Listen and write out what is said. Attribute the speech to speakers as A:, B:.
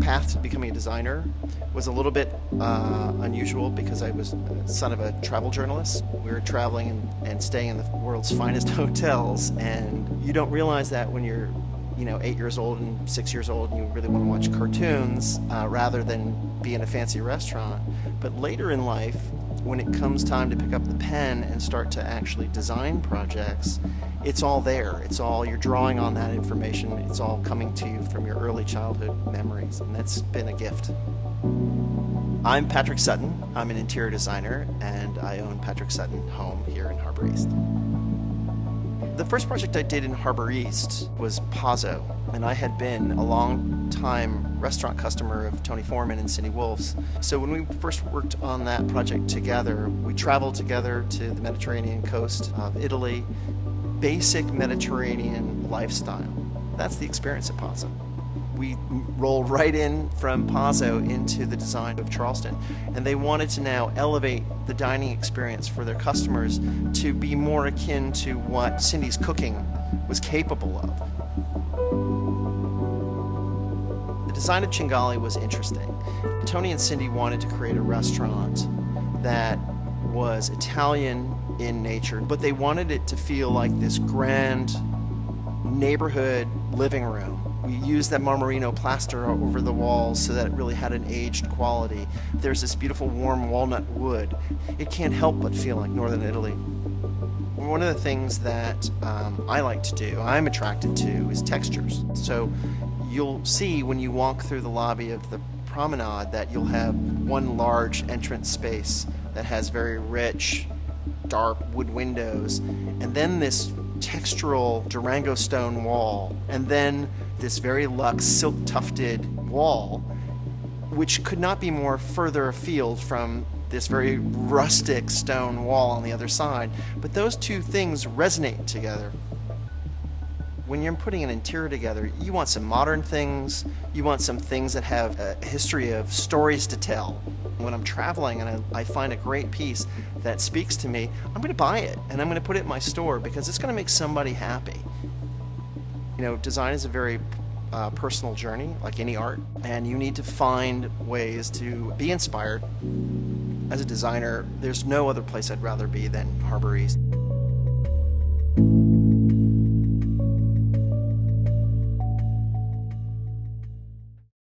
A: path to becoming a designer was a little bit unusual because I was son of a travel journalist. We were traveling and staying in the world's finest hotels, and you don't realize that when you're 8 years old and 6 years old and you really want to watch cartoons rather than be in a fancy restaurant. But later in life, when it comes time to pick up the pen and start to actually design projects, it's all there. You're drawing on that information. It's all coming to you from your early childhood memories, and that's been a gift. I'm Patrick Sutton. I'm an interior designer, and I own Patrick Sutton Home here in Harbor East. The first project I did in Harbor East was Pazzo, and I had been a long-time restaurant customer of Tony Foreman and Cindy Wolf's. So when we first worked on that project together, we traveled together to the Mediterranean coast of Italy. Basic Mediterranean lifestyle. That's the experience at Pazzo. We rolled right in from Pazzo into the design of Charleston, and they wanted to now elevate the dining experience for their customers to be more akin to what Cindy's cooking was capable of. The design of Cingali was interesting. Tony and Cindy wanted to create a restaurant that was Italian in nature, but they wanted it to feel like this grand neighborhood living room. We used that Marmorino plaster over the walls so that it really had an aged quality. There's this beautiful warm walnut wood. It can't help but feel like Northern Italy. One of the things that I like to do, I'm attracted to, is textures. So you'll see when you walk through the lobby of the promenade that you'll have one large entrance space that has very rich, dark wood windows, and then this textural Durango stone wall, and then this very luxe silk tufted wall, which could not be more further afield from this very rustic stone wall on the other side. But those two things resonate together. When you're putting an interior together, you want some modern things, you want some things that have a history of stories to tell. When I'm traveling and I find a great piece that speaks to me, I'm going to buy it and I'm going to put it in my store because it's going to make somebody happy. Design is a very personal journey, like any art, and you need to find ways to be inspired. As a designer, there's no other place I'd rather be than Harbor East.